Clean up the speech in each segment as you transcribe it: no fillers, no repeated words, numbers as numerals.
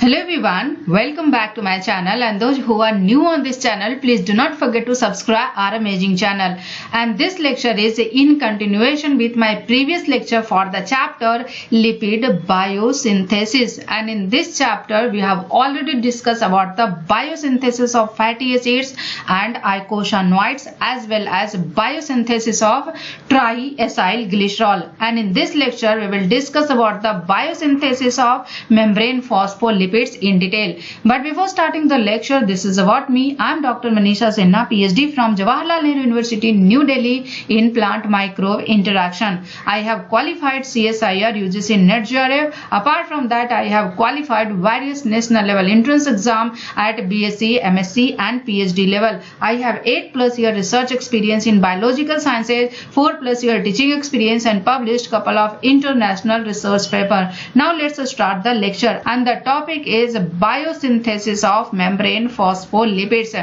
Hello everyone, welcome back to my channel, and those who are new on this channel, please do not forget to subscribe our amazing channel. And this lecture is in continuation with my previous lecture for the chapter Lipid Biosynthesis. And in this chapter we have already discussed about the biosynthesis of fatty acids and eicosanoids as well as biosynthesis of triacyl glycerol. And in this lecture we will discuss about the biosynthesis of membrane phospholipids in detail. But before starting the lecture, this is about me. I am Dr. Manisha Sinha, PhD from Jawaharlal Nehru University, New Delhi in plant microbe interaction. I have qualified CSIR UGC NET JRF. Apart from that, I have qualified various national level entrance exam at BSc, MSc and PhD level. I have 8+ year research experience in biological sciences, 4+ year teaching experience and published couple of international research paper. Now let's start the lecture, and the topic is biosynthesis of membrane phospholipids.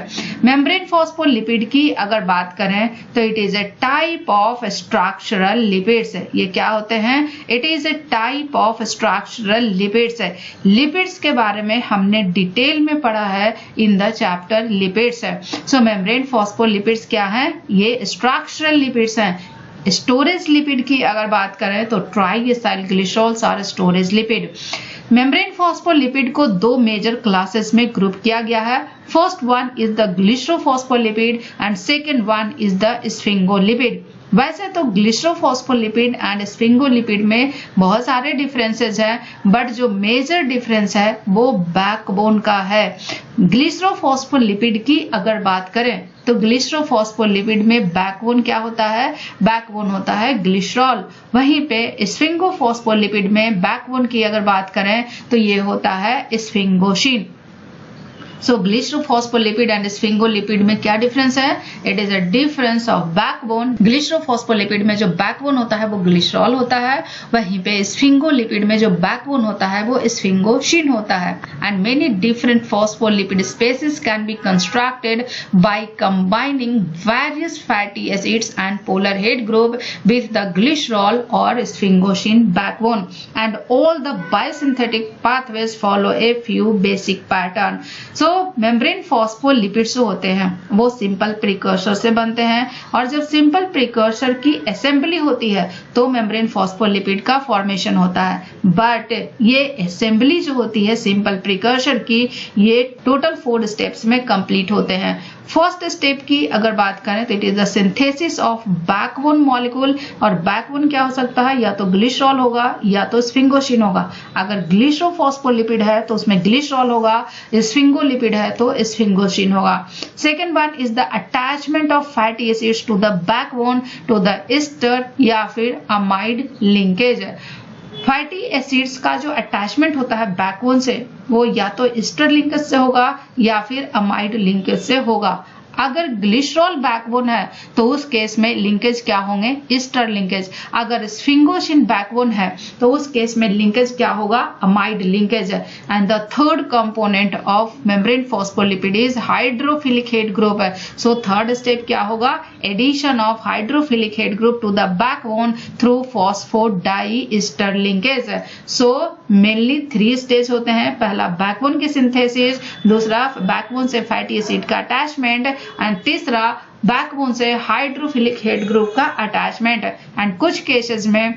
membrane phospholipid की अगर बात करें तो it is a type of structural lipids. ये क्या होते हैं? It is a type of structural lipids. lipids के बारे में हमने डिटेल में पढ़ा है in the chapter lipids. So membrane phospholipids क्या है? ये structural lipids हैं. स्टोरेज लिपिड की अगर बात करें तो triacyl glycerols are storage lipid. Membrane phospholipid को दो मेजर क्लासेस में ग्रुप किया गया है. First one is the glycerophospholipid and second one is the sphingolipid. वैसे तो ग्लिसरोफॉस्फोलिपिड एंड स्फिंगोलिपिड में बहुत सारे डिफरेंसेस हैं, बट जो मेजर डिफरेंस है वो बैकबोन का है. ग्लिसरोफॉस्फोलिपिड की अगर बात करें तो ग्लिसरोफॉस्फोलिपिड में बैकबोन क्या होता है? बैकबोन होता है ग्लिसरॉल. वहीं पे स्फिंगोफॉस्फोलिपिड में बैकबोन की अगर बात करें तो ये होता है स्फिंगोशिन. सो ग्लिसरोफॉस्फोलिपिड एंड स्फिंगोलिपिड में क्या डिफरेंस है? It is a difference of backbone. Glycerophospholipid में जो बैकबोन होता है वो ग्लिसरॉल होता है, वहीं पे स्फिंगोलिपिड में जो बैकबोन होता है वो स्फिंगोशिन होता है. And many different phospholipid species can be constructed by combining various fatty acids and polar head group with the glycerol और sphingosine backbone. And all the biosynthetic pathways follow a few basic pattern. So membrane phospholipids जो होते हैं वो simple precursor से बनते हैं, और जब सिंपल प्रिकर्सर की असेंबली होती है तो मेम्ब्रेन फॉस्फोलिपिड का फॉर्मेशन होता है. बट ये असेंबली जो होती है सिंपल प्रिकर्सर की, ये टोटल 4 स्टेप्स में कंप्लीट होते हैं. फर्स्ट स्टेप की अगर बात करें तो it is the synthesis of backbone molecule. और बैकबोन क्या हो सकता है? या तो ग्लिसरॉल होगा या तो स्फिंगोशिन होगा. अगर ग्लिसरोफॉस्फोलिपिड है तो उसमें ग्लिसरॉल होगा, स्फिंगोलिपिड है तो स्फिंगोशिन होगा. Second one is the attachment of fatty acids to the backbone to the ester या फिर अमाइड लिंकेज. फैटी एसिड्स का जो अटैचमेंट होता है बैकबोन से वो या तो एस्टर लिंकेज से होगा या फिर अमाइड लिंकेज से होगा. अगर ग्लिसरॉल बैकबोन है तो उस केस में लिंकेज क्या होंगे? Ester linkage. अगर स्फिंगोशिन बैकबोन है तो उस केस में लिंकेज क्या होगा? Amide linkage. And the third component of membrane phospholipid is hydrophilic head group. So third step क्या होगा? Addition of hydrophilic head group to the backbone through phosphodiester linkage. So mainly 3 stage होते हैं. पहला backbone की synthesis, दूसरा backbone से fatty acid का attachment, and तीसरा बैकबोन से हाइड्रोफिलिक हेड ग्रुप का अटैचमेंट. एंड कुछ केसेस में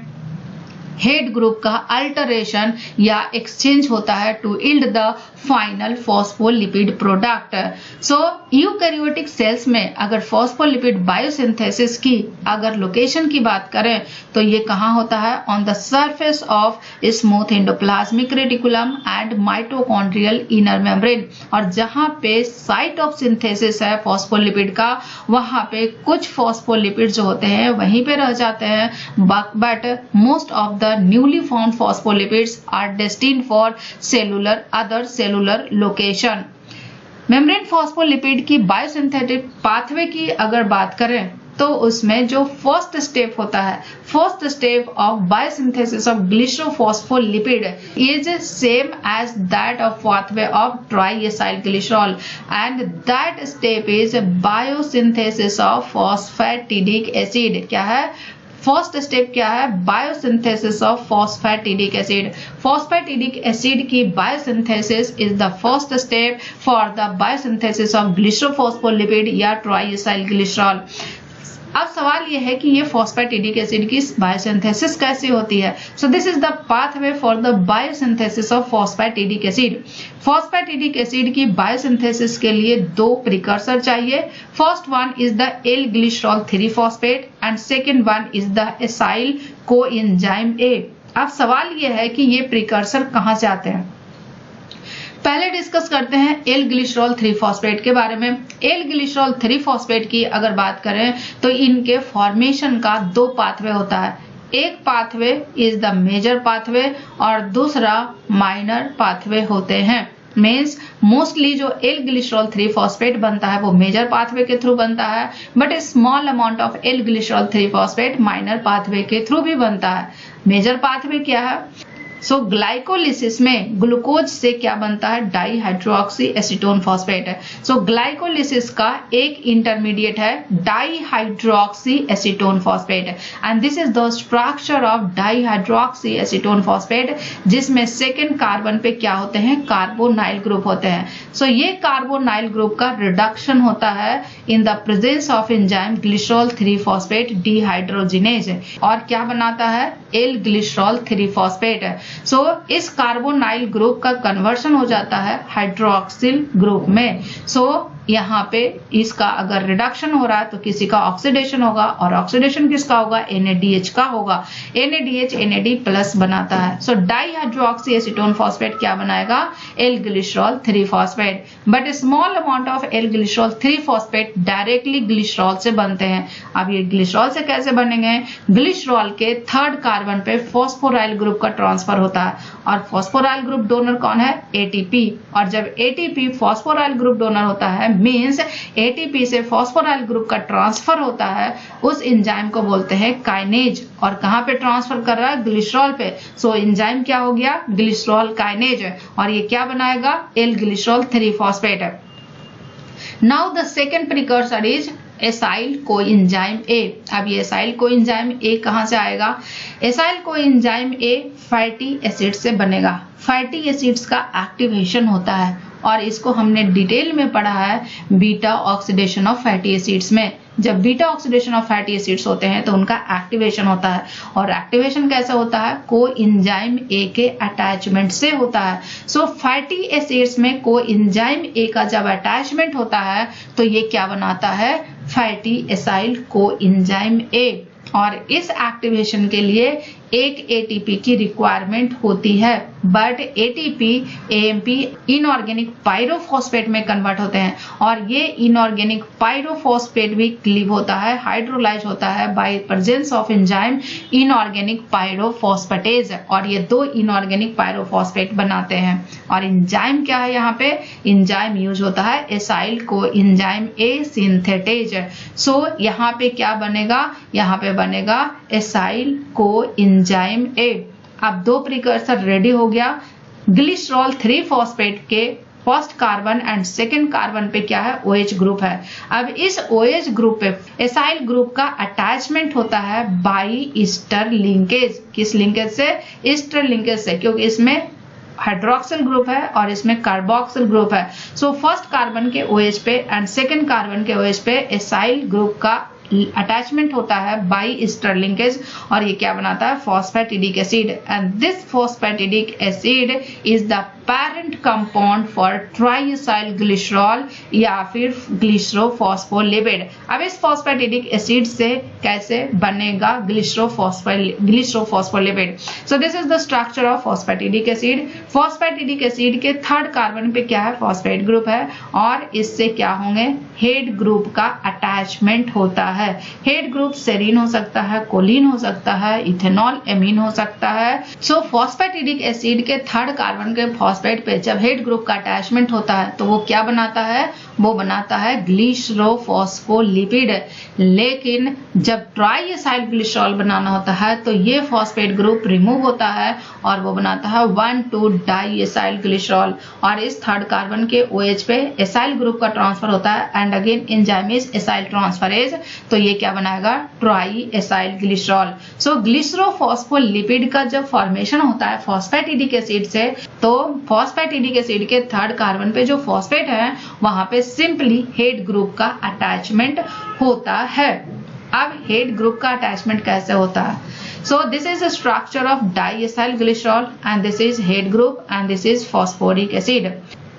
हेड ग्रुप का अल्टरेशन या एक्सचेंज होता है to yield the final phospholipid product. So eukaryotic cells में अगर फॉस्फोलिपिड बायोसिंथेसिस की अगर लोकेशन की बात करें तो ये कहाँ होता है? On the surface of smooth endoplasmic reticulum and mitochondrial inner membrane. और जहाँ पे साइट ऑफ सिंथेसिस है फॉस्फोलिपिड का, वहां पे कुछ फॉस्फोलिपिड जो होते हैं वहीं पे रह जाते हैं, but most of the newly formed phospholipids are destined for other cellular location. Membrane phospholipid की बायोसिंथेटिक पाथवे की अगर बात करें तो उसमें जो फर्स्ट स्टेप होता है, first step of biosynthesis of glycerophospholipid is same as that of pathway of triacyl glycerol, and that step is biosynthesis of phosphatidic acid. क्या है? फर्स्ट स्टेप क्या है, biosynthesis of phosphatidic acid. Phosphatidic acid की biosynthesis is the first step for the biosynthesis of glycerophospholipid या triacyl glycerol. अब सवाल यह है कि ये फॉस्फेटिडिक एसिड की बायोसिंथेसिस कैसे होती है। So this is the pathway for the biosynthesis of phosphatidic acid. Phosphatidic acid की बायोसिंथेसिस के लिए दो प्रिकर्सर चाहिए। First one is the L glycerol 3 phosphate and second one is the acyl coenzyme ए। अब सवाल यह है कि ये प्रिकर्सर कहाँ से आते हैं। पहले डिस्कस करते हैं एल ग्लिसरॉल 3 फॉस्फेट के बारे में। एल ग्लिसरॉल 3 फॉस्फेट की अगर बात करें तो इनके फॉर्मेशन का दो पाथवे होता है। एक pathway is the major pathway और दूसरा माइनर पाथवे होते हैं। मीन्स मोस्टली जो एल ग्लिसरॉल 3 फॉस्फेट बनता है वो मेजर पाथवे के थ्रू बनता है, but a small amount of L glycerol 3 phosphate minor pathway के थ्रू भी बनता है। मेजर पाथवे क्या है, सो ग्लाइकोलिसिस में ग्लूकोज से क्या बनता है, डाईहाइड्रोक्सी एसीटोन फॉस्फेट है। सो ग्लाइकोलिसिस का एक इंटरमीडिएट है dihydroxy acetone phosphate and this is the structure of dihydroxy acetone phosphate, जिसमें सेकेंड कार्बन पे क्या होते हैं, कार्बोनाइल ग्रुप होते हैं। सो ये कार्बोनाइल ग्रुप का रिडक्शन होता है in the presence of enzyme glycerol 3 phosphate dehydrogenase और क्या बनाता है, एल ग्लिसरॉल 3 फॉस्फेट। सो इस कार्बोनाइल ग्रुप का कन्वर्शन हो जाता है हाइड्रोक्सिल ग्रुप में। सो यहाँ पे इसका अगर रिडक्शन हो रहा है तो किसी का ऑक्सीडेशन होगा और ऑक्सीडेशन किसका होगा, NADH का होगा। NADH NAD प्लस बनाता है। सो डाईहाइड्रोक्सी एसीटोन फॉस्फेट क्या बनाएगा, L glycerol 3 phosphate. But small amount of L glycerol 3 phosphate directly glycerol से बनते हैं। अब ये ग्लिसरॉल से कैसे बनेंगे, ग्लिसरॉल के थर्ड कार्बन पे फॉस्फोराइल ग्रुप का ट्रांसफर होता है और फॉस्फोराइल ग्रुप डोनर कौन है, ATP। और जब ATP फॉस्फोराइल ग्रुप डोनर होता है मींस ATP से फॉस्फोराइल ग्रुप का ट्रांसफर होता है, उस एंजाइम को बोलते हैं काइनेज। और कहां पे ट्रांसफर कर रहा है, ग्लिसरॉल पे। सो एंजाइम क्या हो गया, ग्लिसरॉल काइनेज, और ये क्या बनाएगा, L glycerol 3 phosphate. Now the second precursor is acyl coenzyme ए। अब ये एसाइल कोएंजाइम ए कहां से आएगा, एसाइल कोएंजाइम ए फैटी एसिड से बनेगा। फैटी एसिड्स का एक्टिवेशन होता है और इसको हमने डिटेल में पढ़ा है beta oxidation of fatty acids में। जब beta oxidation of fatty acids होते हैं तो उनका एक्टिवेशन होता है और एक्टिवेशन कैसे होता है, कोएंजाइम ए के अटैचमेंट से होता है। सो फैटी एसिड्स में कोएंजाइम ए का जब अटैचमेंट होता है तो ये क्या बनाता है, फैटी एसाइल कोएंजाइम ए। और इस एक्टिवेशन के लिए एक ATP की रिक्वायरमेंट होती है, but ATP AMP inorganic pyrophosphate में कन्वर्ट होते हैं और ये इनऑर्गेनिक पायरोफॉस्फेट भी क्लीव होता है, हाइड्रोलाइज होता है by presence of enzyme inorganic pyrophosphatase और ये दो इनऑर्गेनिक पायरोफॉस्फेट बनाते हैं। और एंजाइम क्या है, यहाँ पे एंजाइम यूज होता है एसाइल कोएंजाइम ए सिंथेटेज। सो यहाँ पे क्या बनेगा, यहाँ पे बनेगा एसाइल कोएंजाइम ए। अब दो प्रिकर्सर रेडी हो गया। ग्लिसरॉल 3 फॉस्फेट के first carbon and second carbon पे क्या है, OH ग्रुप है। अब इस OH ग्रुप पे एसाइल ग्रुप का अटैचमेंट होता है बाई ईस्टर लिंकेज। किस लिंकेज से, ईस्टर लिंकेज से, क्योंकि इसमें हाइड्रोक्सिल ग्रुप है और इसमें कार्बोक्सिल ग्रुप है। सो फर्स्ट कार्बन के OH पे एंड सेकेंड कार्बन के OH पे एसाइल ग्रुप का अटैचमेंट होता है बाई ईस्टर लिंकेज और ये क्या बनाता है, phosphatidic acid. And this phosphatidic acid is the parent compound for triacyl glycerol या फिर ग्लिसरोफॉस्फोलिपिड। अब इस फॉस्फेटिडिक एसिड से कैसे बनेगा glycerophospholipid. So this is the structure of phosphatidic acid. Phosphatidic acid के थर्ड कार्बन पे क्या है, फॉस्फेट ग्रुप है और इससे क्या होंगे, हेड ग्रुप का अटैचमेंट होता है। हेड ग्रुप सेरीन हो सकता है, कोलिन हो सकता है, इथेनॉल एमीन हो सकता है। सो फॉस्फेटिडिक एसिड के थर्ड कार्बन के फॉस्फेट पे जब हेड ग्रुप का अटैचमेंट होता है तो वो क्या बनाता है, वो बनाता है ग्लिसरोफॉस्फोलिपिड। लेकिन जब ट्राई एसाइल ग्लिसरॉल बनाना होता है तो ये फॉस्फेट ग्रुप रिमूव होता है और वो बनाता है 1,2-डाई एसाइल ग्लिसरॉल, और इस थर्ड कार्बन के OH पे एसाइल ग्रुप का ट्रांसफर होता है and again enzyme is acyl transferase, तो ये क्या बनाएगा, ट्राई एसाइल ग्लिसरॉल। सो ग्लिसरोफॉस्फोलिपिड का जब फॉर्मेशन होता है फॉस्फेटिडिक एसिड से, तो फॉस्फेटिडिक एसिड के थर्ड कार्बन पे जो फॉस्फेट है वहां पे सिंपली हेड ग्रुप का अटैचमेंट होता है। अब हेड ग्रुप का अटैचमेंट कैसे होता है? So this is the structure of diacyl glycerol and this is head group and this is phosphoric acid.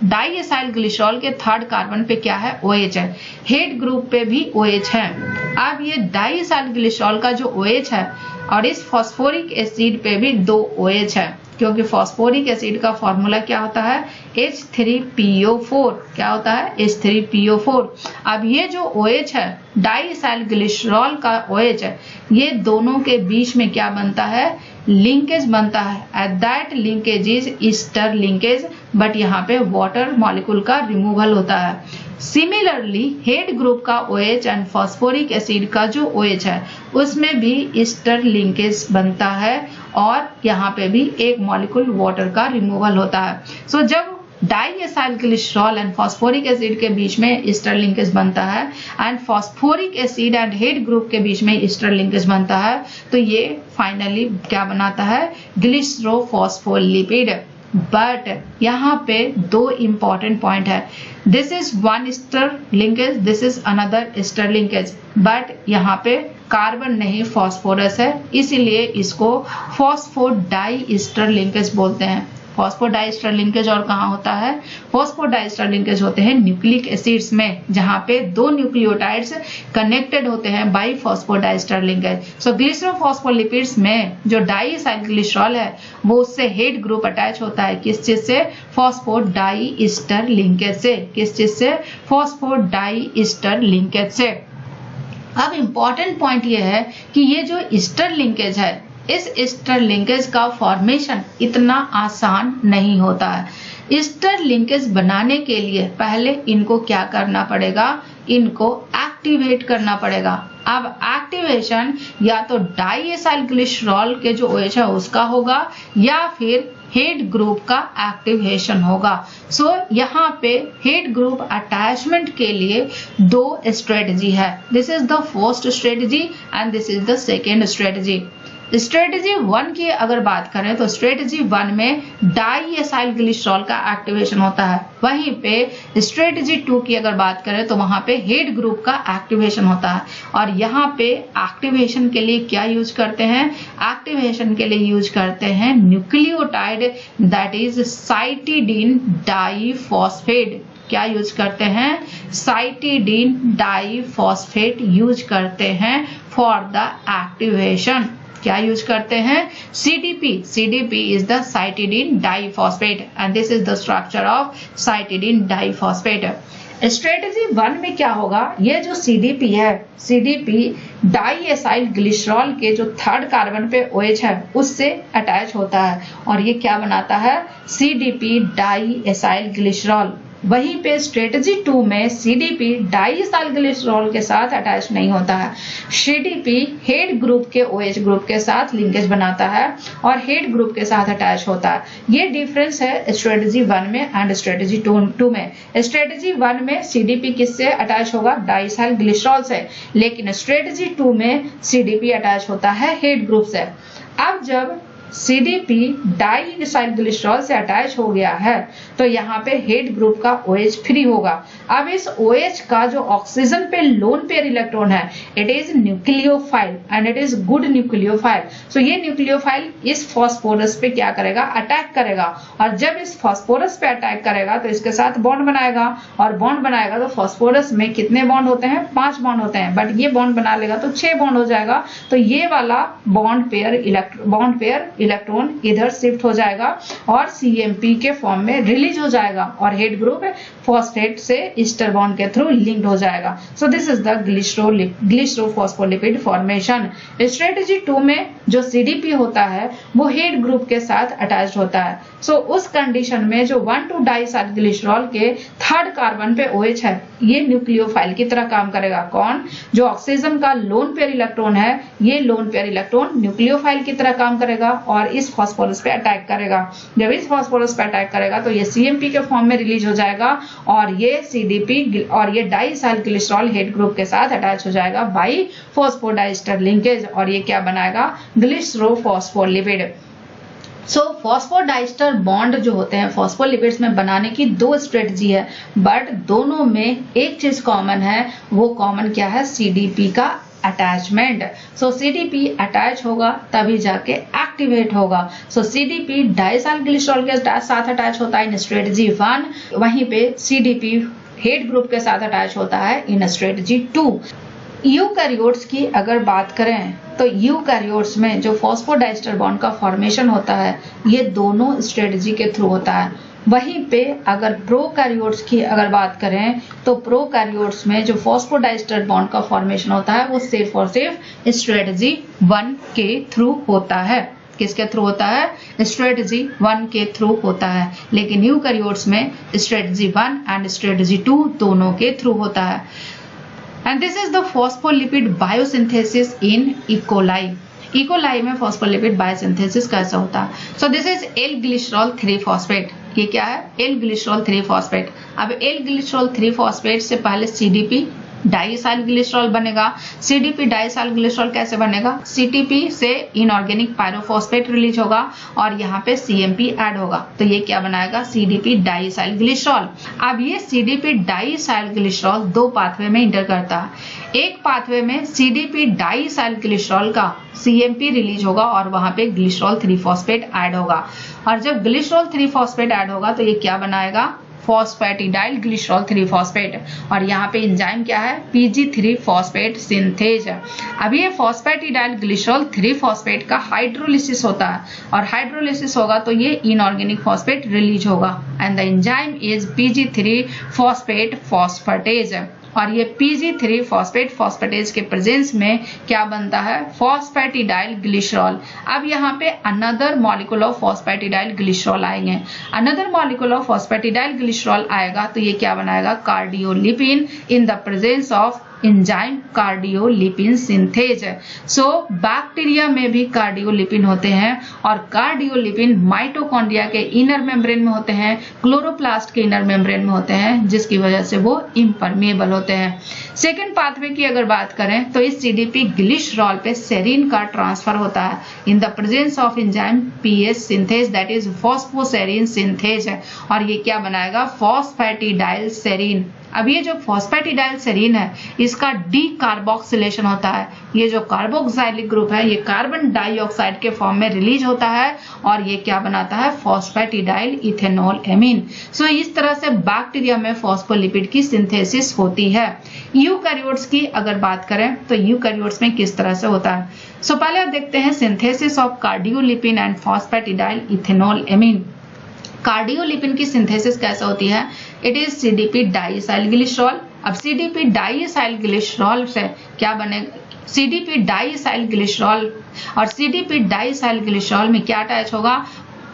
Diacyl glycerol के थर्ड कार्बन पे क्या है, OH है, हेड ग्रुप पे भी OH है। अब ये डाईएसाइल ग्लिसरॉल का जो OH है और इस फॉस्फोरिक एसिड पे भी 2 OH है, क्योंकि फॉस्फोरिक एसिड का फॉर्मूला क्या होता है, H3PO4। क्या होता है, H3PO4। अब ये जो OH है, डाईएसाइल ग्लिसरॉल का OH है, ये दोनों के बीच में क्या बनता है, लिंकेज बनता है। At that linkage is Easter linkage, but यहाँ पे वाटर मॉलिक्यूल का रिमूवल होता है। सिमिलरली हेड ग्रुप का OH एंड फॉस्फोरिक एसिड का जो OH है उसमें भी ईस्टर लिंकेज बनता है और यहाँ पे भी एक मॉलिक्यूल वाटर का रिमूवल होता है। सो जब डाईएसाइल ग्लिसरॉल एंड फॉस्फोरिक एसिड के बीच में ईस्टर लिंकेज बनता है and phosphoric acid and head group के बीच में ईस्टर लिंकेज बनता है, तो ये फाइनली क्या बनाता है, ग्लिसरोफॉस्फोलिपिड। बट यहाँ पे 2 इंपॉर्टेंट पॉइंट है, this is one Easter linkage, this is another Easter linkage, but यहाँ पे कार्बन नहीं फॉस्फोरस है, इसीलिए इसको फॉस्फोडाई ईस्टर लिंकेज बोलते हैं। फॉस्फोडाइस्टर लिंकेज और कहाँ होता है, फॉस्फोडाइस्टर लिंकेज होते हैं न्यूक्लिक एसिड्स में, जहाँ पे 2 न्यूक्लियोटाइड्स कनेक्टेड होते हैं बाय फॉस्फोडाइस्टर लिंकेज। सो ग्लिसरोफॉस्फोलिपिड्स में जो डाईएसाइल ग्लिसरॉल है वो उससे हेड ग्रुप अटैच होता है, किस चीज से, फॉस्फोडाइस्टर लिंकेज से। किस चीज से, फॉस्फोडाइस्टर लिंकेज से। अब इंपॉर्टेंट पॉइंट ये है कि ये जो ईस्टर लिंकेज है, इस ईस्टर लिंकेज का फॉर्मेशन इतना आसान नहीं होता है। ईस्टर लिंकेज बनाने के लिए पहले इनको क्या करना पड़ेगा, इनको एक्टिवेट करना पड़ेगा। अब एक्टिवेशन या तो डाईएसाइल ग्लिसरॉल के जो OH है उसका होगा या फिर हेड ग्रुप का एक्टिवेशन होगा। सो यहाँ पे हेड ग्रुप अटैचमेंट के लिए 2 स्ट्रेटजी है। This is the first strategy and this is the second strategy. Strategy 1 की अगर बात करें तो स्ट्रेटजी 1 में डाईएसाइल ग्लिसरॉल का एक्टिवेशन होता है, वहीं पे स्ट्रेटजी 2 की अगर बात करें तो वहां पे हेड ग्रुप का एक्टिवेशन होता है। और यहाँ पे एक्टिवेशन के लिए क्या यूज करते हैं, एक्टिवेशन के लिए यूज करते हैं nucleotide that is cytidine diphosphate. क्या यूज करते हैं, साइटिडीन डाईफॉस्फेट यूज करते हैं फॉर द एक्टिवेशन। क्या यूज करते हैं, CDP। CDP is the cytidine diphosphate and this is the structure of cytidine diphosphate। Strategy 1 में क्या होगा, ये जो CDP है, CDP डाईएसाइल ग्लिसरॉल के जो थर्ड कार्बन पे OH है उससे अटैच होता है और ये क्या बनाता है, CDP डाईएसाइल ग्लिसरॉल। वहीं पे स्ट्रेटजी 2 में CDP डाईएसाइल ग्लिसरॉल के साथ अटैच नहीं होता है, CDP हेड ग्रुप के OH ग्रुप के साथ लिंकेज बनाता है और हेड ग्रुप के साथ अटैच होता है। ये डिफरेंस है स्ट्रेटजी 1 में एंड स्ट्रेटजी 2 में। स्ट्रेटजी 1 में CDP किससे अटैच होगा, डाईएसाइल ग्लिसरॉल से, लेकिन स्ट्रेटजी 2 में CDP अटैच होता है हेड ग्रुप से। अब जब CDP डाईएसाइल ग्लिसरॉल से अटैच हो गया है तो यहाँ पे हेड ग्रुप का OH फ्री होगा। अब इस OH का जो ऑक्सीजन पे लोन पेयर इलेक्ट्रॉन है, it is nucleophile and it is good nucleophile. So ये न्यूक्लियोफाइल इस फॉस्फोरस पे क्या करेगा, अटैक करेगा, और जब इस फॉस्फोरस पे अटैक करेगा तो इसके साथ बॉन्ड बनाएगा, और बॉन्ड बनाएगा तो फॉस्फोरस में कितने बॉन्ड होते हैं, 5 बॉन्ड होते हैं, बट ये बॉन्ड बना लेगा तो 6 बॉन्ड हो जाएगा। तो ये वाला बॉन्ड पेयर इलेक्ट्रॉन इधर शिफ्ट हो जाएगा और CMP के फॉर्म में रिलीज हो जाएगा और हेड ग्रुप फॉस्फेट से ईस्टर बॉन्ड के थ्रू लिंक्ड हो जाएगा। So this is the glycerophospholipid formation. Strategy 2 में जो CDP होता है वो हेड ग्रुप के साथ अटैच्ड होता है। सो उस कंडीशन में जो 1,2-डाइसल्ग्लिसरॉल के थर्ड कार्बन पे OH है, ये न्यूक्लियोफाइल की तरह काम करेगा। कौन? जो ऑक्सीजन का लोन पेयर इलेक्ट्रॉन है, ये लोन पेयर इलेक्ट्रॉन न्यूक्लियोफाइल की तरह काम करेगा और इस फास्फोरस पे अटैक करेगा। जब इस फास्फोरस पे अटैक करेगा तो ये CMP के फॉर्म में रिलीज हो जाएगा और ये CDP और ये डाइसल्ग्लिसरॉल हेड ग्रुप के साथ अटैच हो जाएगा बाई फॉस्फोडाइस्टर लिंकेज और ये क्या बनाएगा? ग्लिसरोफॉस्फोलिपिड। सो फॉस्फोडाइस्टर बॉन्ड जो होते हैं फॉस्फोलिपिड्स में बनाने की 2 स्ट्रेटजी है, बट दोनों में एक चीज कॉमन है। वो कॉमन क्या है? CDP का अटैचमेंट। सो CDP अटैच होगा तभी जाके एक्टिवेट होगा। सो CDP डाइसल्ग्लिसरॉल के साथ अटैच होता है इन स्ट्रेटजी 1, वहीं पे CDP हेड ग्रुप के साथ अटैच होता है इन स्ट्रेटजी 2। यूकैरियोट्स की अगर बात करें तो यूकैरियोट्स में जो फॉस्फोडाइस्टर बॉन्ड का फॉर्मेशन होता है ये दोनों स्ट्रेटजी के थ्रू होता है। वहीं पे अगर प्रोकैरियोट्स की अगर बात करें तो प्रोकैरियोट्स में जो फॉस्फोडाइस्टर बॉन्ड का फॉर्मेशन होता है वो सिर्फ और सिर्फ स्ट्रेटजी 1 के थ्रू होता है। किसके थ्रू होता है? स्ट्रेटजी 1 के थ्रू होता है। लेकिन यूकैरियोट्स में स्ट्रेटजी 1 एंड स्ट्रेटजी 2 दोनों के थ्रू होता है। And this is the phospholipid biosynthesis in E. coli. E. coli में phospholipid biosynthesis कैसा होता है? So this is L-glycerol 3-phosphate. ये क्या है? L-glycerol 3-phosphate. अब L-glycerol 3-phosphate से पहले CDP डाइसल्ग्लिसरॉल बनेगा। CDP डाइसल्ग्लिसरॉल कैसे बनेगा? CTP से इनऑर्गेनिक पायरोफॉस्फेट रिलीज होगा और यहाँ पे CMP ऐड होगा तो ये क्या बनाएगा? CDP डाइसल्ग्लिसरॉल। अब ये CDP डाइसल्ग्लिसरॉल 2 पाथवे में इंटर करता है। एक पाथवे में CDP डाइसल्ग्लिसरॉल का CMP रिलीज होगा और वहां पे ग्लिसरॉल 3-फॉस्फेट ऐड होगा और जब ग्लिसरॉल 3-फॉस्फेट ऐड होगा तो ये क्या बनाएगा? फॉस्फेटिडाइल ग्लिसरॉल 3-फॉस्फेट और यहाँ पे एंजाइम क्या है? PG3-फॉस्फेट सिंथेज। अब ये फॉस्फेटिडाइल ग्लिसरॉल 3-फॉस्फेट का हाइड्रोलिसिस होता है और हाइड्रोलिसिस होगा तो ये इनऑर्गेनिक फॉस्फेट रिलीज होगा एंड द एंजाइम इज PG3-फॉस्फेट फॉस्फेटेज और ये PG3-फॉस्फेट फॉस्फेटेज के प्रेजेंस में क्या बनता है? Phosphatidyl glycerol. अब यहाँ पे another molecule of phosphatidyl glycerol आएंगे। Another molecule of phosphatidyl glycerol आएगा तो ये क्या बनाएगा? Cardiolipin in the presence of enzyme cardiolipin synthase. So bacteria में भी कार्डियोलिपिन होते हैं और कार्डियोलिपिन माइटोकॉन्ड्रिया के इनर मेम्ब्रेन में होते हैं, क्लोरोप्लास्ट के इनर मेम्ब्रेन में होते हैं जिसकी वजह से वो इम्परमेबल होते हैं। सेकेंड पाथवे की अगर बात करें तो इस CDP ग्लिसरॉल पे सेरीन का ट्रांसफर होता है in the presence of enzyme PS synthase that is phosphoserine synthase और ये क्या बनाएगा? Phosphatidyl serine. अब ये जो फॉस्फेटिडाइल सेरीन है इसका डीकार्बोक्सिलेशन होता है। ये जो कार्बोक्सिलिक ग्रुप है ये कार्बन डाइऑक्साइड के फॉर्म में रिलीज होता है और ये क्या बनाता है? Phosphatidyl ethanol amine. सो इस तरह से बैक्टीरिया में फॉस्फोलिपिड की सिंथेसिस होती है। यूकैरियोट्स की अगर बात करें तो यूकैरियोट्स में किस तरह से होता है? सो पहले आप देखते हैं synthesis of cardiolipin and phosphatidyl ethanol amine. Cardiolipin की सिंथेसिस कैसे होती है? It is CDP डाइसल्ग्लिसरॉल। अब CDP डाइसल्ग्लिसरॉल से क्या बनेगा? CDP डाइसल्ग्लिसरॉल और CDP डाइसल्ग्लिसरॉल में क्या अटैच होगा?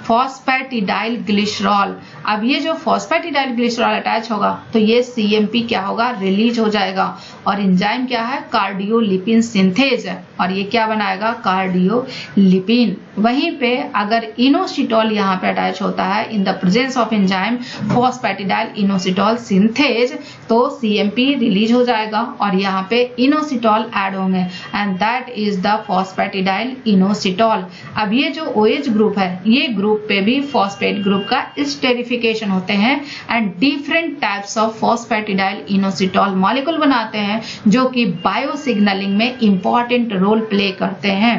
Phosphatidyl glycerol. अब ये जो फॉस्फेटिडाइल ग्लिसरॉल अटैच होगा तो ये CMP क्या होगा? रिलीज हो जाएगा और एंजाइम क्या है? कार्डियोलिपिन सिंथेज और ये क्या बनाएगा? कार्डियोलिपिन। वहीं पे अगर इनोसिटॉल यहाँ पे अटैच होता है in the presence of enzyme phosphatidyl inositol synthase तो CMP रिलीज हो जाएगा और यहाँ पे इनोसिटॉल ऐड होंगे and that is the phosphatidyl inositol. अब ये जो OH ग्रुप है ये ग्रुप पे भी फॉस्फेट ग्रुप का स्टेरिफिकेशन होते हैं and different types of phosphatidyl inositol molecule बनाते हैं जो कि बायोसिग्नलिंग में इंपॉर्टेंट रोल प्ले करते हैं।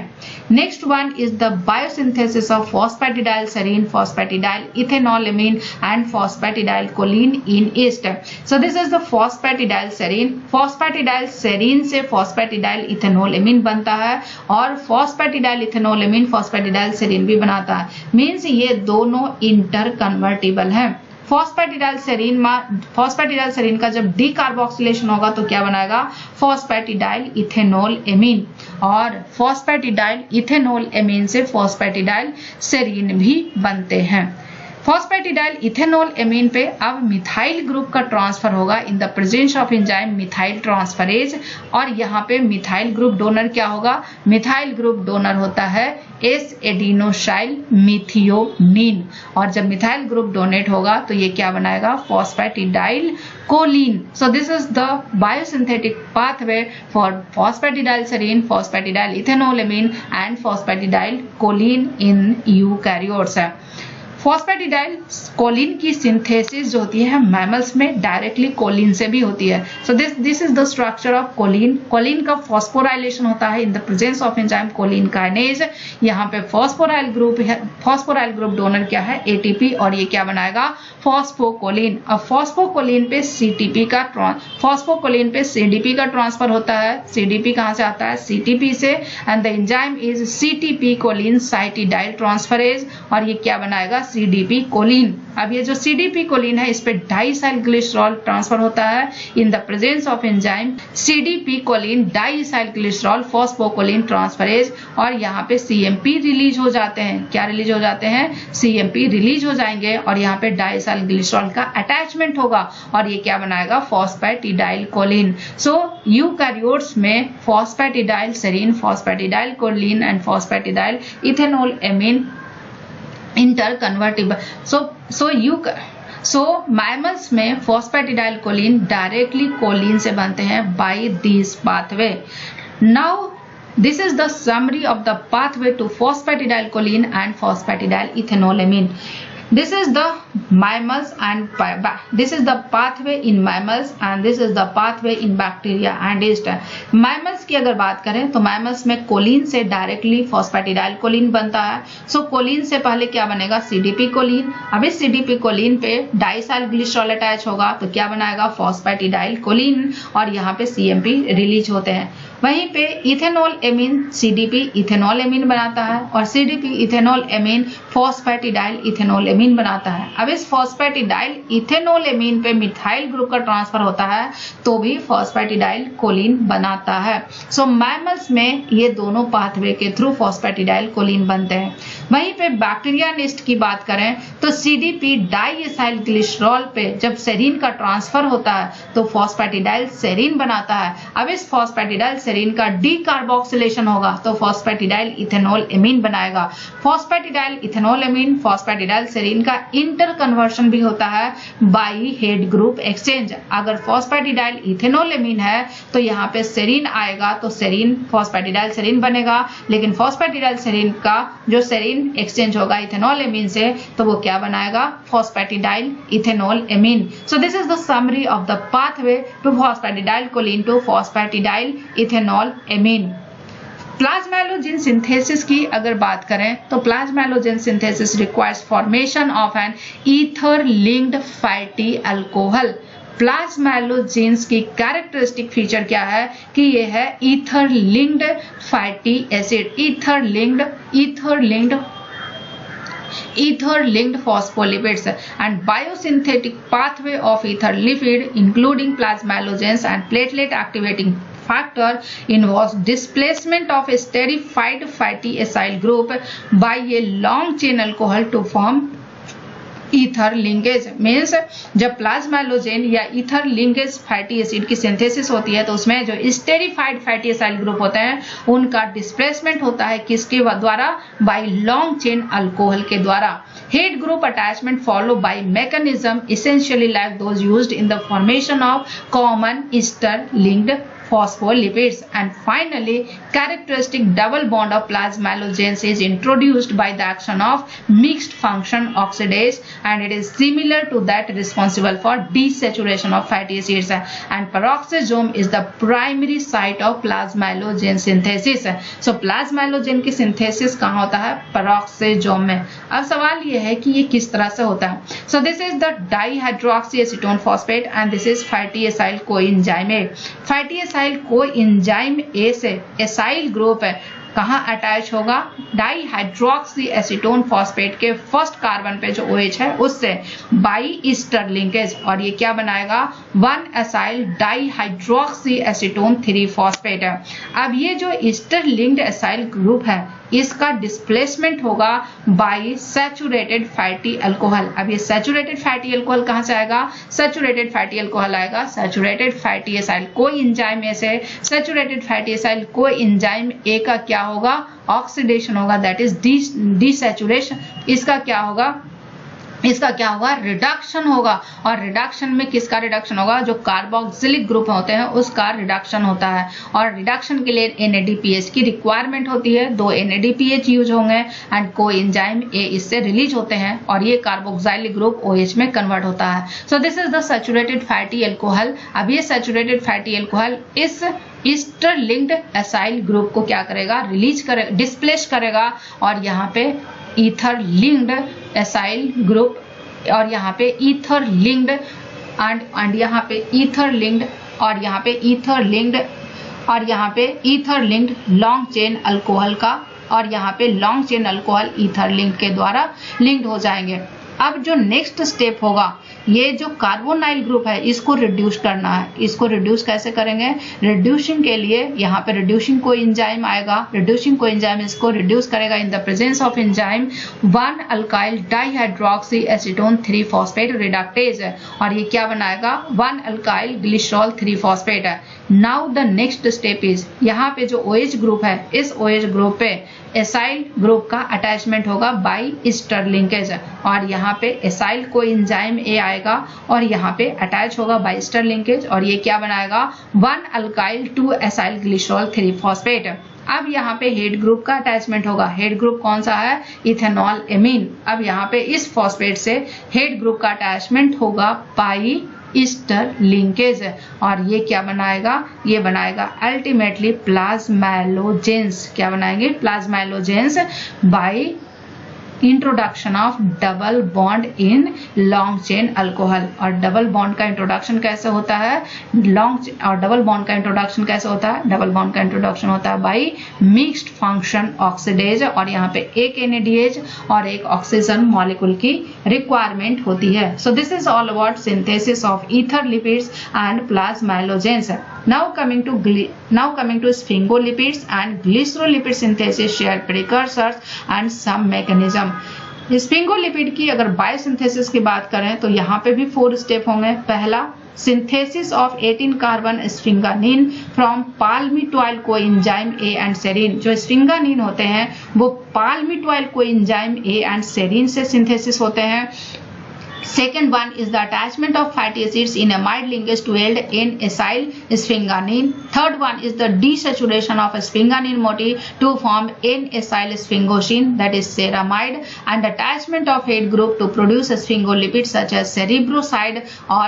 Next one is the biosynthesis of phosphatidyl serine, phosphatidyl ethanolamine and phosphatidyl choline in yeast. So this is the phosphatidyl serine. Phosphatidyl serine से phosphatidyl ethanolamine बनता है और फॉस्फेटिडाइल इथेनॉलेमीन फॉस्फेटिडाइल सेरीन भी बनाता है। Means ये दोनों इंटर कन्वर्टिबल है। फॉस्फेटिडाइल सेरीन का जब डीकार्बोक्सिलेशन होगा तो क्या बनाएगा, फॉस्फेटिडाइल इथेनॉल एमीन, और फॉस्फेटिडाइल इथेनॉल एमीन से फॉस्फेटिडाइल सेरीन भी बनते हैं। फॉस्फेटिडाइल इथेनॉल एमीन पे अब मिथाइल ग्रुप का ट्रांसफर होगा इन the presence of enzyme methyl transferase, और यहाँ पे मिथाइल ग्रुप डोनर क्या होगा, मिथाइल ग्रुप डोनर होता है एस एडिनोसाइल मिथियोनीन, और जब मिथाइल ग्रुप डोनेट होगा तो ये क्या बनाएगा, phosphatidyl choline. So this is the biosynthetic pathway for phosphatidyl serine, phosphatidyl ethanol amine and phosphatidyl choline in eukaryotes. Phosphatidyl choline की सिंथेसिस जो होती है मैमल्स में डायरेक्टली कोलिन से भी होती है। So this is the structure of choline. Choline का फॉस्फोराइलेशन होता है in the presence of enzyme choline kinase. यहाँ पे फॉस्फोराइल ग्रुप है, फॉस्फोराइल ग्रुप डोनर क्या है, एटीपी, और ये क्या बनाएगा, फॉस्फोकोलिन। अब फॉस्फोकोलिन पे सीटीपी का फॉस्फोकोलिन पे सीडीपी का ट्रांसफर होता है। सीडीपी कहाँ से आता है, सीटीपी से, and the enzyme is CTP choline cytidylyl transferase, और ये क्या बनाएगा, सीडीपी कोलिन। अब ये जो सीडीपी कोलिन है इस पे डाइसाइल ग्लिसरॉल ट्रांसफर होता है in the presence of enzyme CDP choline diacyl glycerol phosphocholine transferase, और यहाँ पे सीएमपी रिलीज हो जाते हैं। क्या रिलीज हो जाते हैं, सीएमपी रिलीज हो जाएंगे, और यहाँ पे डाइसाइल ग्लिसरॉल का अटैचमेंट होगा, और ये क्या बनाएगा, फॉस्फेटिडाइल कोलिन। सो यूकैरियोट्स में phosphatidyl serine, phosphatidyl choline and phosphatidyl ethanol amine inter convertible. So mammals में फॉस्फेटिडाइल कोलिन डायरेक्टली कोलिन से बनते हैं by this pathway. Now this is the summary of the pathway to phosphatidyl choline and phosphatidyl ethanolamine. This is the mammals and this is the pathway in mammals and this is the pathway in bacteria and yeast. mammals की अगर बात करें तो mammals में Colin से directly phosphatidyl Colin बनता है। सो Colin से पहले क्या बनेगा, सीडीपी कोलिन। अब इस सीडीपी कोलिन पे डाइसाइल ग्लिसरॉल अटैच होगा तो क्या बनाएगा, फॉस्फेटिडाइल कोलिन, और यहाँ पे सीएमपी रिलीज होते हैं। वहीं पे ethanol amine CDP ethanol amine बनाता है, और CDP ethanol amine phosphatidyl ethanol amine बनाता है। अब इस फॉस्फेटिडाइल इथेनॉल एमीन पे मिथाइल ग्रुप का ट्रांसफर होता है तो भी फॉस्फेटिडाइल कोलिन बनाता है। सो मैमल्स में ये दोनों पाथवे के थ्रू फॉस्फेटिडाइल कोलिन बनते हैं। वहीं पे बैक्टीरिया नेस्ट की बात करें तो सीडीपी डाइएसाइल ग्लिसरॉल पे जब सेरीन का ट्रांसफर होता है तो फॉस्फेटिडाइल सेरीन बनाता है। अब इस फॉस्फेटिडाइल सेरीन का डीकार्बोक्सिलेशन होगा तो फॉस्फेटिडाइल इथेनॉल एमीन बनाएगा। Phosphatidyl ethanol amine phosphatidyl serine का इंटर कन्वर्शन भी होता है बाय हेड ग्रुप एक्सचेंज। अगर फॉस्फेटिडाइल इथेनॉल एमीन है तो यहाँ पे सेरीन आएगा तो सेरीन फॉस्फेटिडाइल सेरीन बनेगा, लेकिन फॉस्फेटिडाइल सेरीन का जो सेरीन एक्सचेंज होगा इथेनॉल एमीन से तो वो क्या बनाएगा, phosphatidyl ethanol amine. So this is the summary of the pathway to phosphatidyl choline to phosphatidyl ethanol amine. Plasmalogen synthesis की अगर बात करें तो plasmalogen synthesis requires formation of an ether linked fatty alcohol. Plasmalogens की characteristic feature क्या है कि ये है ether linked fatty acid, ether linked phospholipids, and biosynthetic pathway of ether lipid including plasmalogens and platelet activating factor involves displacement of a sterified fatty acyl group by a long chain alcohol to form ether linkage. Means जब प्लाज्मेलोजेन या ether linkage fatty acid की synthesis होती है तो उसमें जो esterified fatty acyl group होते हैं उनका डिस्प्लेसमेंट होता है किसके द्वारा, बाय लॉन्ग चेन अल्कोहल के द्वारा। Head group attachment follow by mechanism essentially like those used in the formation of common ester linked phospholipids. And finally, characteristic double bond of plasmalogens is introduced by the action of mixed function oxidase, and it is similar to that responsible for desaturation of fatty acids. And peroxisome is the primary site of plasmalogen synthesis. So plasmalogen की synthesis कहाँ होता है? peroxisome में. अब सवाल ये है कि ये किस तरह से होता है. So this is the dihydroxyacetone phosphate and this is fatty acyl coenzyme A. fatty acyl coenzyme A से acyl ग्रुप है कहाँ अटैच होगा? डाईहाइड्रोक्सी एसीटोन फॉस्फेट के फर्स्ट कार्बन पे जो OH है उससे बाई ईस्टर लिंकेज, और ये क्या बनाएगा? 1 एसाइल डाईहाइड्रोक्सी एसीटोन 3 फॉस्फेट है. अब ये जो ईस्टर लिंक्ड एसाइल ग्रुप है इसका डिस्प्लेसमेंट होगा बाई सैचुरेटेड फैटी अल्कोहल. अब ये सैचुरेटेड फैटी अल्कोहल कहाँ से आएगा? सैचुरेटेड फैटी अल्कोहल आएगा saturated fatty acyl coenzyme A से. Saturated fatty acyl coenzyme A का क्या होगा? ऑक्सीडेशन होगा, दैट इज डिसैचुरेशन. इसका क्या होगा? रिडक्शन होगा. और रिडक्शन में किसका रिडक्शन होगा? जो कार्बोक्सिलिक ग्रुप होते हैं उसका रिडक्शन होता है. और रिडक्शन के लिए NADPH की रिक्वायरमेंट होती है. 2 NADPH यूज होंगे एंड कोएंजाइम A इससे रिलीज होते हैं और ये कार्बोक्सिलिक ग्रुप OH में कन्वर्ट होता है. So this is the saturated fatty alcohol. अब ये सैचुरेटेड फैटी अल्कोहल इस ईस्टर लिंक्ड एसाइल ग्रुप को क्या करेगा? रिलीज करेगा, डिस्प्लेस करेगा. और यहाँ पे ईथर लिंक्ड एसाइल ग्रुप और यहाँ पे ईथर लिंक्ड एंड यहाँ पे ईथर लिंक्ड और यहाँ पे ईथर लिंक्ड और यहाँ पे ether linked long chain alcohol का और यहाँ पे long chain alcohol ether link के द्वारा लिंक्ड हो जाएंगे. अब जो नेक्स्ट स्टेप होगा, ये जो कार्बोनाइल ग्रुप है इसको रिड्यूस करना है. इसको रिड्यूस कैसे करेंगे? रिड्यूसिंग के लिए यहाँ पे रिड्यूसिंग कोएंजाइम आएगा. रिड्यूसिंग कोएंजाइम इसको रिड्यूस करेगा इन the presence of enzyme 1 alkyl dihydroxy acetone 3 phosphate reductase. और ये क्या बनाएगा? 1 अल्काइल ग्लिसरॉल 3 फॉस्फेट है. Now the next step is, यहाँ पे जो OH ग्रुप है इस OH ग्रुप पे एसाइल ग्रुप का अटैचमेंट होगा बाई ईस्टर लिंकेज. और यहाँ पे एसाइल कोएंजाइम A आएगा और यहाँ पे अटैच होगा बाई ईस्टर लिंकेज. और ये क्या बनाएगा? 1 अल्काइल 2 एसाइल ग्लिसरॉल 3 फॉस्फेट. अब यहाँ पे हेड ग्रुप का अटैचमेंट होगा. हेड ग्रुप कौन सा है? Ethanol amine. अब यहाँ पे इस फॉस्फेट से हेड ग्रुप का अटैचमेंट होगा बाई ईस्टर लिंकेज. और ये क्या बनाएगा? ये बनाएगा अल्टीमेटली प्लाज्मैलोजेंस. क्या बनाएंगे? Plasmalogens by introduction of double bond in long chain alcohol. और डबल बॉन्ड का इंट्रोडक्शन कैसे होता है? डबल बॉन्ड का इंट्रोडक्शन कैसे होता है? डबल बॉन्ड का इंट्रोडक्शन होता है बाय मिक्स्ड फंक्शन ऑक्सीडेज. और यहाँ पे एक NADH और एक ऑक्सीजन मॉलिक्यूल की रिक्वायरमेंट होती है. So this is all about synthesis of ether lipids and plasmalogens. Now coming to sphingolipids and glycerolipid synthesis share precursors and some mechanism. Sphingolipid की अगर बायोसिंथेसिस की बात करें तो यहाँ पे भी 4 स्टेप होंगे. पहला, synthesis of 18 carbon sphingosine from palmitoyl coenzyme A and serine. जो स्फिंगानिन होते हैं वो palmitoyl coenzyme A and serine से सिंथेसिस होते हैं. Second one is the attachment of fatty acids in amide linkage to yield N-acyl sphinganine. Third one is the desaturation of sphinganine moiety to form N-acyl sphingosine, that is ceramide, and attachment of head group to produce sphingolipids such as cerebroside or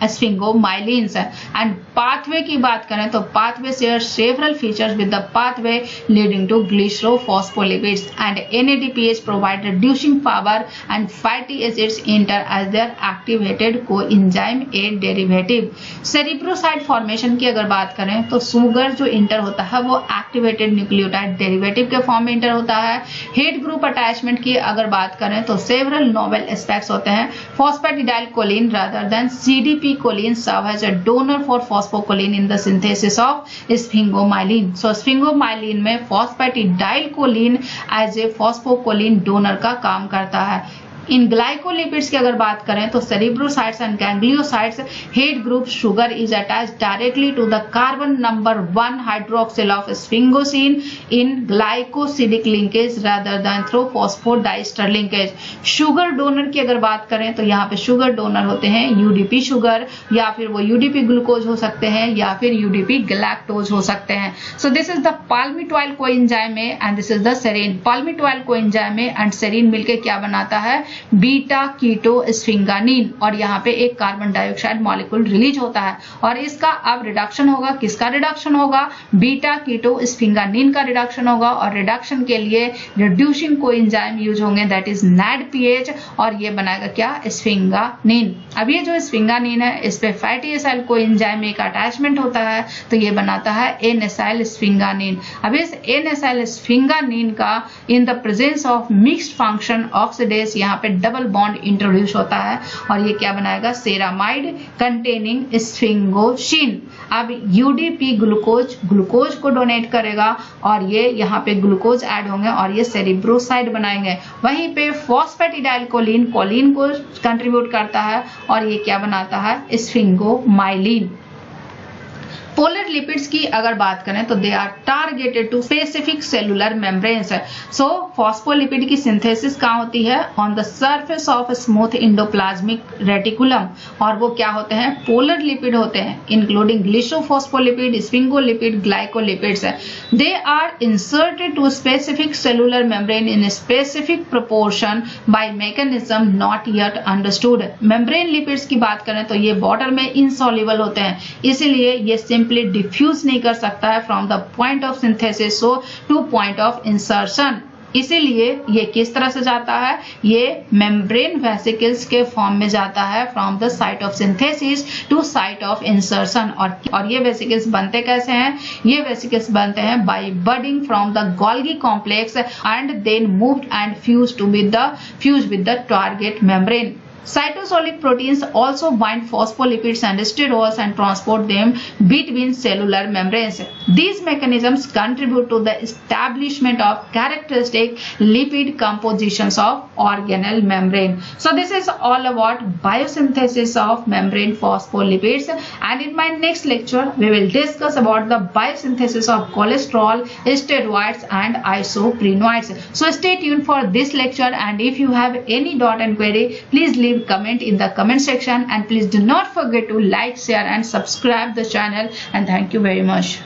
sphingomyelins. And pathway की बात करें तो pathway shares several features with the pathway leading to glycerophospholipids, and NADPH provide reducing power and fatty acids enter as their activated coenzyme A derivative. cerebroside formation की अगर बात करें तो sugar जो इंटर होता है वो एक्टिवेटेड न्यूक्लियोटाइड डेरिवेटिव के फॉर्म में इंटर होता है. हेड ग्रुप अटैचमेंट की अगर बात करें तो सेवरल नोवेल एस्पेक्ट्स होते हैं. Phosphatidyl choline rather than CDP choline serve as a donor for phosphocholine in the synthesis of sphingomyelin. So sphingomyelin में phosphatidyl choline as a phosphocholine donor का काम करता है. इन ग्लाइकोलिपिड्स की अगर बात करें तो cerebrosides and gangliosides head group sugar is attached directly to the carbon number 1 hydroxyl of sphingosine in glycosidic linkage rather than through phosphodiester linkage. Sugar donor की अगर बात करें तो यहाँ पे शुगर डोनर होते हैं यूडीपी शुगर, या फिर वो यूडीपी ग्लूकोज हो सकते हैं, या फिर यूडीपी गैलेक्टोज हो सकते हैं। So this is the palmitoyl coenzyme and this is the serine. Palmitoyl coenzyme and serine मिलके क्या बनाता है, बीटा कीटो स्फिंगानीन, और यहाँ पे एक कार्बन डाइऑक्साइड मॉलिक्यूल रिलीज होता है और इसका अब रिडक्शन होगा। किसका रिडक्शन होगा, बीटा कीटो स्फिंगानीन का रिडक्शन होगा, और रिडक्शन के लिए रिड्यूसिंग कोएंजाइम यूज होंगे, दैट इज NADPH, और ये बनाएगा क्या, स्फिंगानीन। अब ये जो स्फिंगानीन है इस पे फैटी एसाइल कोएंजाइम में एक अटैचमेंट होता है तो ये बनाता है N-एसाइल स्फिंगानीन। अब इस N-एसाइल स्फिंगानीन का इन the presence of mixed function oxidase यहाँ पे डबल बॉन्ड इंट्रोड्यूस होता है और ये क्या बनाएगा, सेरामाइड कंटेनिंग स्फिंगोसिन। अब यूडीपी ग्लूकोज को डोनेट करेगा और ये यहाँ पे ग्लूकोज ऐड होंगे और ये सेरिब्रोसाइड बनाएंगे। वहीं पे फॉस्फेटिडाइलकोलिन कोलिन को कंट्रीब्यूट करता है और ये क्या बनाता है, स्फिंगोमाइलिन। पोलर लिपिड्स की अगर बात करें तो they are targeted to specific cellular membranes. So phospholipid की सिंथेसिस कहाँ होती है, on the surface of smooth endoplasmic reticulum, और वो क्या होते हैं, पोलर लिपिड होते हैं, including glycerophospholipid, sphingolipid, glycolipids. They are inserted to specific cellular membrane in specific proportion by mechanism not yet understood. Membrane lipids की बात करें तो ये बॉर्डर में इनसॉल्युबल होते हैं, इसीलिए ये सिंपली डिफ्यूज नहीं कर सकता है from the point of synthesis two point of insertion. इसीलिए ये किस तरह से जाता है, ये मेम्ब्रेन वेसिकल्स के फॉर्म में जाता है from the site of synthesis to site of insertion. और ये वेसिकल्स बनते कैसे हैं, ये वेसिकल्स बनते हैं by budding from the Golgi complex and then moved and fuse with the target membrane. Cytosolic proteins also bind phospholipids and sterols and transport them between cellular membranes. These mechanisms contribute to the establishment of characteristic lipid compositions of organelle membrane. So this is all about biosynthesis of membrane phospholipids, and in my next lecture we will discuss about the biosynthesis of cholesterol, steroids and isoprenoids. So stay tuned for this lecture, and if you have any doubt and query, please leave comment in the comment section, and please do not forget to like, share and subscribe the channel, and thank you very much.